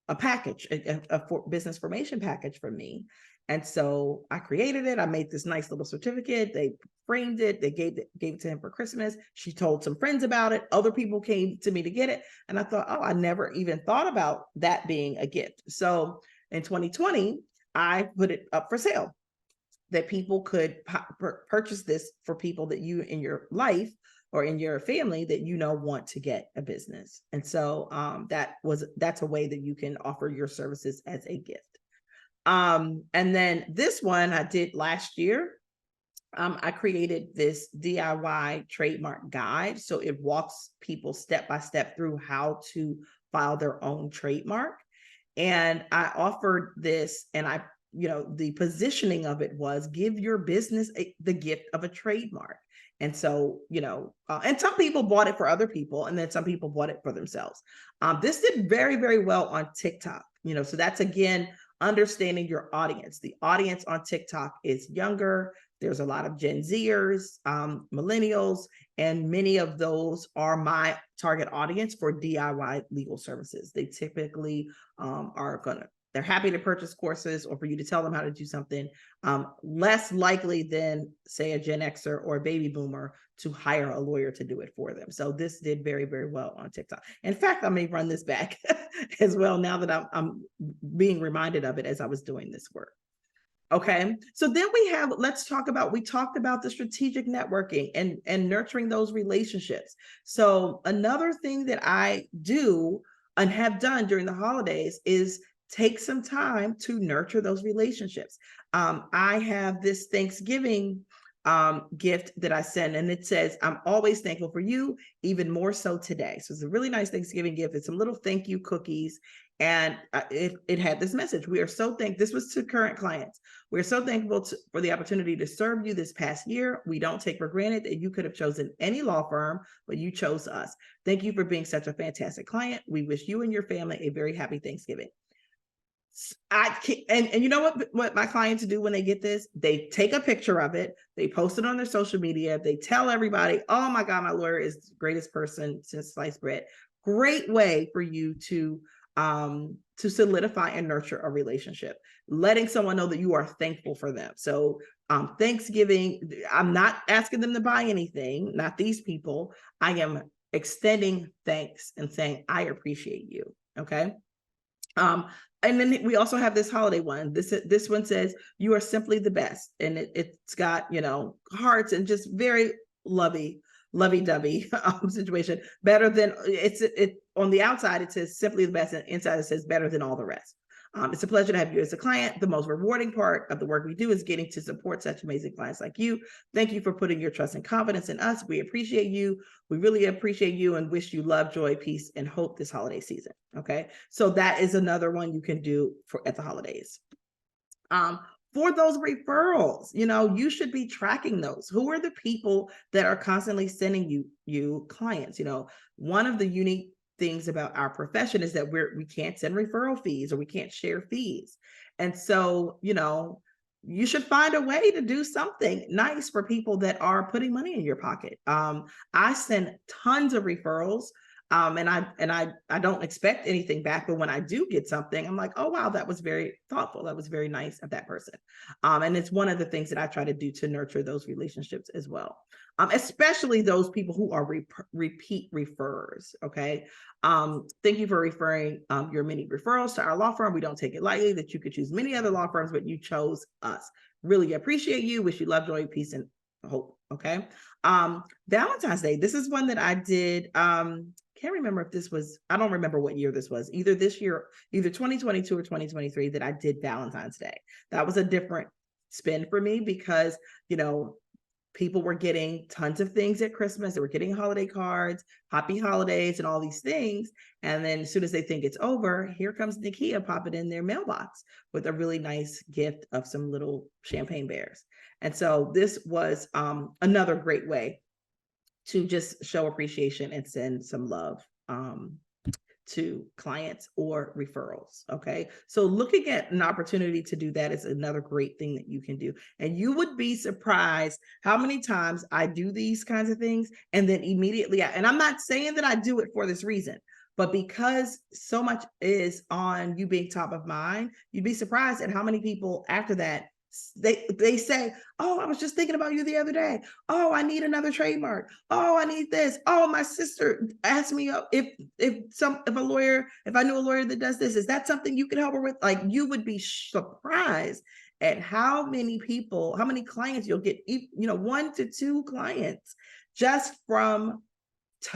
a package, a business formation package from me. And so I created it. I made this nice little certificate. They framed it. They gave it to him for Christmas. She told some friends about it. Other people came to me to get it. And I thought, oh, I never even thought about that being a gift. So in 2020, I put it up for sale, that people could purchase this for people that you in your life or in your family that you know want to get a business. And so that's a way that you can offer your services as a gift. And then this one I did last year. I created this DIY trademark guide. So it walks people step by step through how to file their own trademark. And I offered this, and the positioning of it was give your business the gift of a trademark. And so, and some people bought it for other people, and then some people bought it for themselves. This did very, very well on TikTok, so that's, again, understanding your audience. The audience on TikTok is younger. There's a lot of Gen Zers, millennials, and many of those are my target audience for DIY legal services. They typically they're happy to purchase courses or for you to tell them how to do something, less likely than, say, a Gen Xer or a baby boomer to hire a lawyer to do it for them. So this did very, very well on TikTok. In fact, I may run this back as well now that I'm being reminded of it as I was doing this work. Okay, so then we talked about the strategic networking and nurturing those relationships. So another thing that I do and have done during the holidays is take some time to nurture those relationships. I have this Thanksgiving gift that I send, and it says, I'm always thankful for you, even more so today. So it's a really nice Thanksgiving gift. It's some little thank you cookies. And it had this message. We are so thankful. This was to current clients. We're so thankful for the opportunity to serve you this past year. We don't take for granted that you could have chosen any law firm, but you chose us. Thank you for being such a fantastic client. We wish you and your family a very happy Thanksgiving. And you know what my clients do when they get this? They take a picture of it, they post it on their social media, they tell everybody, oh my God, my lawyer is the greatest person since sliced bread. Great way for you to solidify and nurture a relationship, letting someone know that you are thankful for them. So Thanksgiving, I'm not asking them to buy anything, not these people. I am extending thanks and saying, I appreciate you. Okay. And then we also have this holiday one. This one says, you are simply the best. And it's got, hearts and just very lovey-dovey situation. Better than it on the outside, it says simply the best, and inside it says better than all the rest. It's a pleasure to have you as a client. The most rewarding part of the work we do is getting to support such amazing clients like you. Thank you for putting your trust and confidence in us. We appreciate you. We really appreciate you and wish you love, joy, peace, and hope this holiday season. Okay. So that is another one you can do at the holidays. For those referrals, you should be tracking those. Who are the people that are constantly sending you clients? One of the unique things about our profession is that we can't send referral fees, or we can't share fees. And so, you should find a way to do something nice for people that are putting money in your pocket. I send tons of referrals. And I don't expect anything back, but when I do get something, I'm like, oh wow, that was very thoughtful. That was very nice of that person. And it's one of the things that I try to do to nurture those relationships as well. Especially those people who are repeat referrers. Okay. Thank you for referring your many referrals to our law firm. We don't take it lightly that you could choose many other law firms, but you chose us. Really appreciate you. Wish you love, joy, peace, and hope. Okay. Valentine's Day. This is one that I did. Can't remember if this was, I don't remember what year this was, either this year, either 2022 or 2023, that I did Valentine's Day. That was a different spin for me because, people were getting tons of things at Christmas. They were getting holiday cards, happy holidays, and all these things. And then as soon as they think it's over, here comes Nakia popping in their mailbox with a really nice gift of some little champagne bears. And so this was another great way to just show appreciation and send some love to clients or referrals. Okay. So looking at an opportunity to do that is another great thing that you can do. And you would be surprised how many times I do these kinds of things. And then immediately, and I'm not saying that I do it for this reason, but because so much is on you being top of mind, you'd be surprised at how many people after that they say, oh, I was just thinking about you the other day. Oh, I need another trademark. Oh, I need this. Oh, my sister asked me if I knew a lawyer that does this, is that something you can help her with? Like, you would be surprised at how many clients you'll get, 1 to 2 clients just from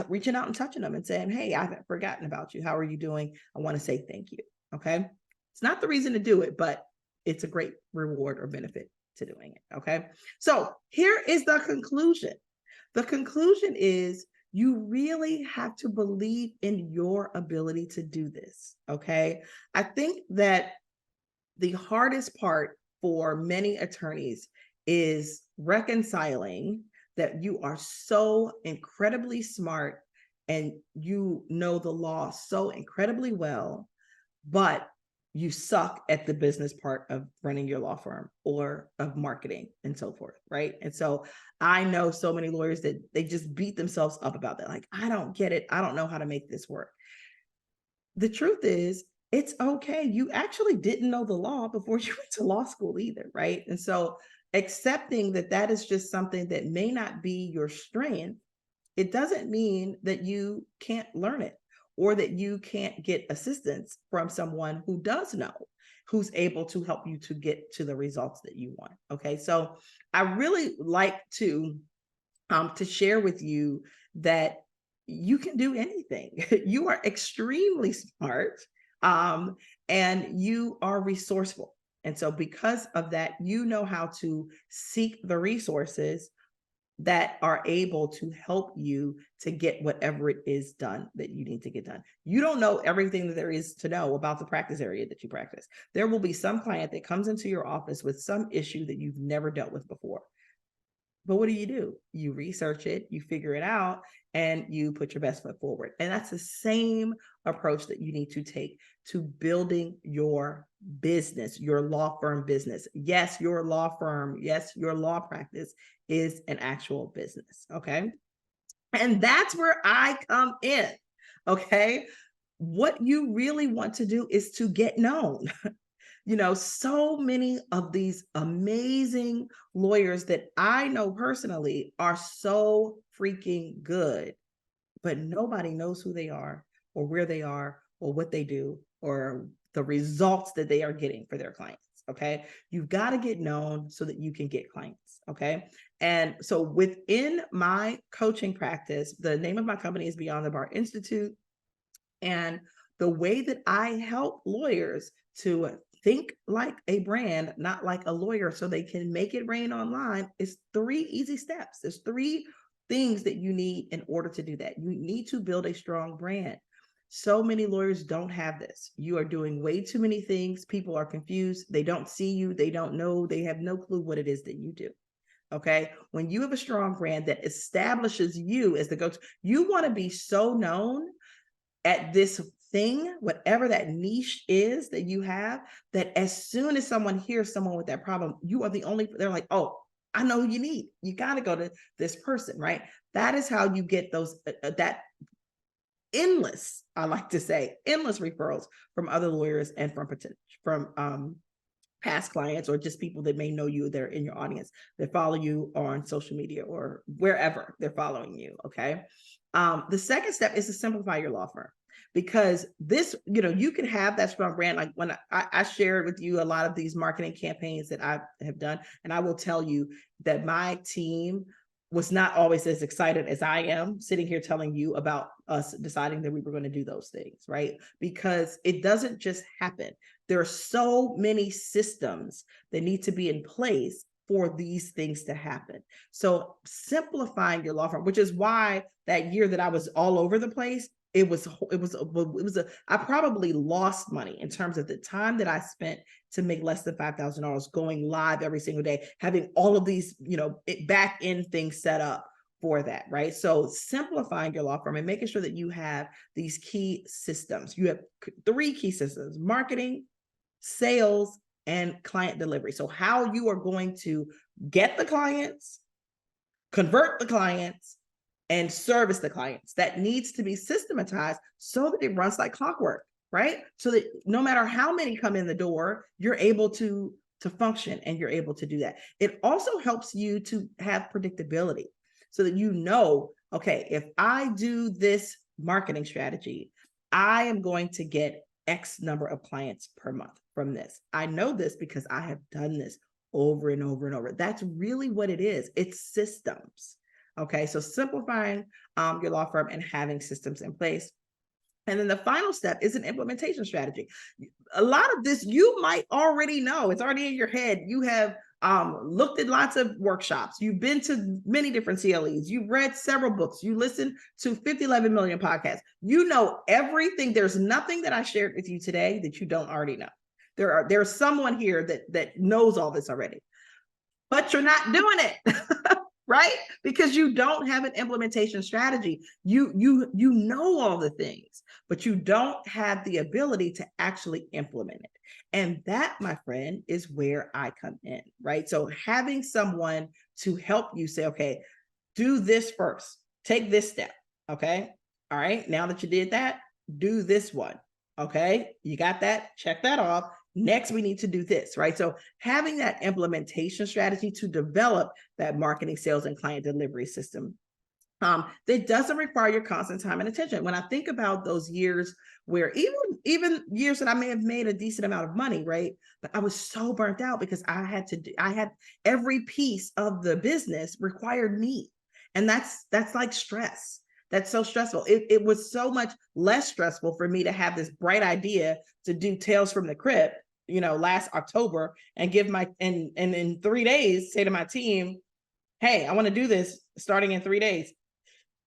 reaching out and touching them and saying, hey, I haven't forgotten about you. How are you doing? I want to say thank you. Okay. It's not the reason to do it, but it's a great reward or benefit to doing it. Okay. So here is the conclusion. The conclusion is you really have to believe in your ability to do this. Okay. I think that the hardest part for many attorneys is reconciling that you are so incredibly smart and you know the law so incredibly well, but you suck at the business part of running your law firm or of marketing and so forth, right? And so I know so many lawyers that they just beat themselves up about that. Like, I don't get it. I don't know how to make this work. The truth is, it's okay. You actually didn't know the law before you went to law school either, right? And so accepting that is just something that may not be your strength, it doesn't mean that you can't learn it, or that you can't get assistance from someone who does know, who's able to help you to get to the results that you want. Okay. So I really like to share with you that you can do anything. You are extremely smart, and you are resourceful. And so because of that, you know how to seek the resources that are able to help you to get whatever it is done that you need to get done. You don't know everything that there is to know about the practice area that you practice. There will be some client that comes into your office with some issue that you've never dealt with before. But what do? You research it, you figure it out, and you put your best foot forward. And that's the same approach that you need to take to building your business, your law firm business. Yes, your law firm, yes, your law practice is an actual business. Okay. And that's where I come in. Okay. What you really want to do is to get known. So many of these amazing lawyers that I know personally are so freaking good, but nobody knows who they are or where they are or what they do or the results that they are getting for their clients. Okay. You've got to get known so that you can get clients. Okay. And so within my coaching practice, the name of my company is Beyond the Bar Institute. And the way that I help lawyers to think like a brand, not like a lawyer, so they can make it rain online, is 3 easy steps. There's 3 things that you need in order to do that. You need to build a strong brand. So many lawyers don't have this. You are doing way too many things. People are confused. They don't see you. They don't know. They have no clue what it is that you do. Okay. When you have a strong brand that establishes you as the go-to, you want to be so known at this thing, whatever that niche is that you have, that as soon as someone hears someone with that problem, you are the only, they're like, oh, I know who you need. You got to go to this person, right? That is how you get those, that endless, I like to say, endless referrals from other lawyers and from past clients, or just people that may know you, they're in your audience, that follow you on social media or wherever they're following you. Okay. The second step is to simplify your law firm, because this, you can have that strong brand. Like when I shared with you a lot of these marketing campaigns that I have done, and I will tell you that my team was not always as excited as I am sitting here telling you about us deciding that we were going to do those things, right? Because it doesn't just happen. There are so many systems that need to be in place for these things to happen. So simplifying your law firm, which is why that year that I was all over the place, I probably lost money in terms of the time that I spent to make less than $5,000 going live every single day, having all of these, back end things set up for that, right? So simplifying your law firm and making sure that you have these key systems. You have 3 key systems: marketing, sales, and client delivery. So how you are going to get the clients, convert the clients, and service the clients, that needs to be systematized so that it runs like clockwork, right? So that no matter how many come in the door, you're able to function and you're able to do that. It also helps you to have predictability so that okay, if I do this marketing strategy, I am going to get X number of clients per month from this. I know this because I have done this over and over and over. That's really what it is. It's systems. Okay, so simplifying your law firm and having systems in place. And then the final step is an implementation strategy. A lot of this you might already know. It's already in your head. You have looked at lots of workshops. You've been to many different CLEs. You've read several books. You listen to 11 million podcasts. You know everything. There's nothing that I shared with you today that you don't already know. There's someone here that knows all this already, but you're not doing it. Right? Because you don't have an implementation strategy. You know all the things, but you don't have the ability to actually implement it. And that, my friend, is where I come in, right? So having someone to help you say, okay, do this first, take this step. Okay. All right. Now that you did that, do this one. Okay. You got that? Check that off. Next, we need to do this, right? So having that implementation strategy to develop that marketing, sales, and client delivery system that doesn't require your constant time and attention. When I think about those years where even years that I may have made a decent amount of money, right? But I was so burnt out because I had every piece of the business required me. And that's like stress. That's so stressful. It was so much less stressful for me to have this bright idea to do Tales from the Crypt, last October, and and in 3 days say to my team, hey, I want to do this starting in 3 days.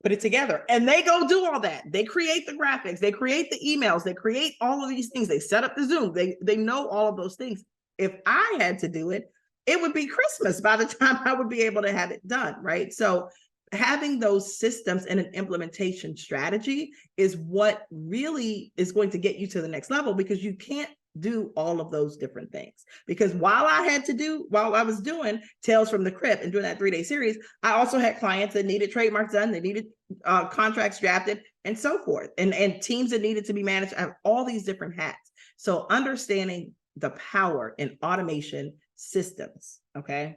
Put it together. And they go do all that. They create the graphics, they create the emails, they create all of these things. They set up the Zoom. They know all of those things. If I had to do it, it would be Christmas by the time I would be able to have it done, right? So having those systems and an implementation strategy is what really is going to get you to the next level, because you can't do all of those different things. Because while I was doing Tales from the Crypt and doing that 3-day series, I also had clients that needed trademarks done, they needed contracts drafted, and so forth, and teams that needed to be managed. I have all these different hats. So understanding the power in automation systems, okay,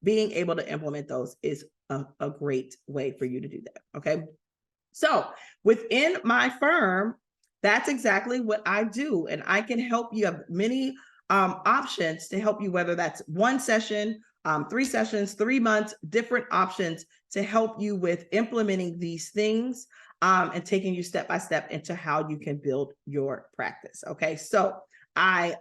being able to implement those is a great way for you to do that. Okay. So within my firm, that's exactly what I do. And I can help you. Have many options to help you, whether that's 1 session, 3 sessions, 3 months, different options to help you with implementing these things. and taking you step by step into how you can build your practice. Okay, so I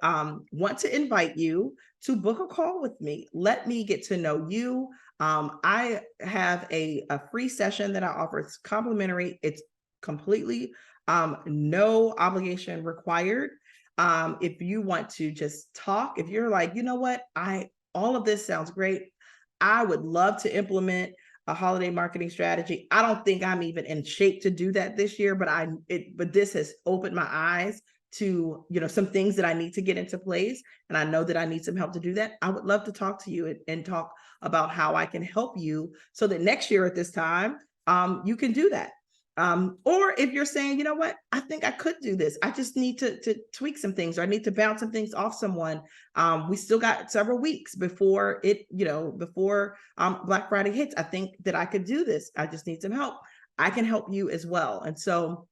want to invite you to book a call with me. Let me get to know you. I have a free session that I offer. It's complimentary. It's completely no obligation required. If you want to just talk, if you're like, you know what, all of this sounds great. I would love to implement a holiday marketing strategy. I don't think I'm even in shape to do that this year, but this has opened my eyes to, some things that I need to get into place. And I know that I need some help to do that. I would love to talk to you and talk about how I can help you so that next year at this time, you can do that. Or if you're saying, you know what, I think I could do this. I just need to tweak some things, or I need to bounce some things off someone. We still got several weeks before before Black Friday hits. I think that I could do this. I just need some help. I can help you as well. And so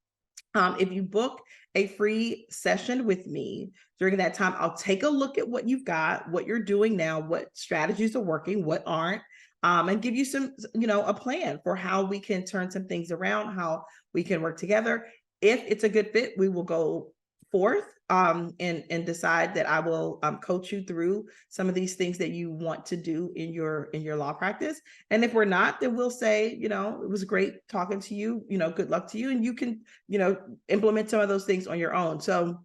if you book a free session with me during that time, I'll take a look at what you've got, what you're doing now, what strategies are working, what aren't, and give you some, a plan for how we can turn some things around, how we can work together. If it's a good fit, we will go forth and decide that I will coach you through some of these things that you want to do in your law practice. And if we're not, then we'll say, it was great talking to you, good luck to you, and you can, implement some of those things on your own. So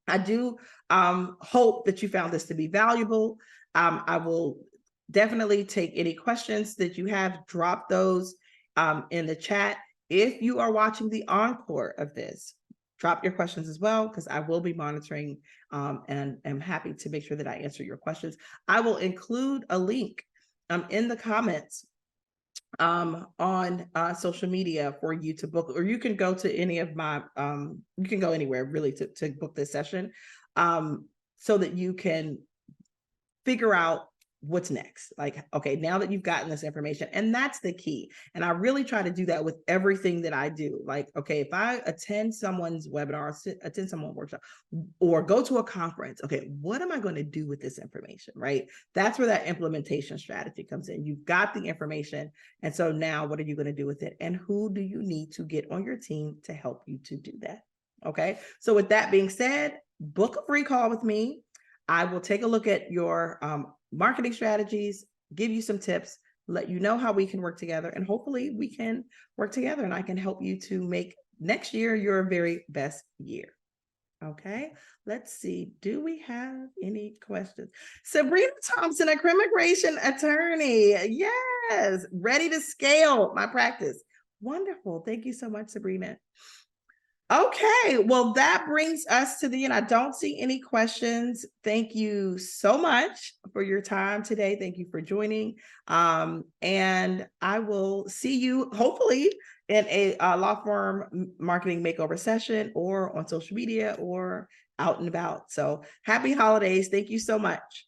I do hope that you found this to be valuable. I will definitely take any questions that you have, drop those in the chat. If you are watching the encore of this, drop your questions as well, because I will be monitoring and am happy to make sure that I answer your questions. I will include a link in the comments on social media for you to book, or you can go to any of my, you can go anywhere really to book this session so that you can figure out what's next. Like, okay, now that you've gotten this information, and that's the key. And I really try to do that with everything that I do. Like, okay, if I attend someone's webinar, attend someone's workshop, or go to a conference, okay, what am I going to do with this information, right? That's where that implementation strategy comes in. You've got the information. And so now what are you going to do with it? And who do you need to get on your team to help you to do that? Okay. So with that being said, book a free call with me. I will take a look at your marketing strategies, give you some tips, let you know how we can work together, and hopefully we can work together and I can help you to make next year your very best year. Okay, let's see. Do we have any questions? Sabrina Thompson, a immigration attorney. Yes, ready to scale my practice. Wonderful. Thank you so much, Sabrina. Okay, well, that brings us to the end. I don't see any questions. Thank you so much for your time today. Thank you for joining. And I will see you hopefully in a law firm marketing makeover session, or on social media, or out and about. So happy holidays. Thank you so much.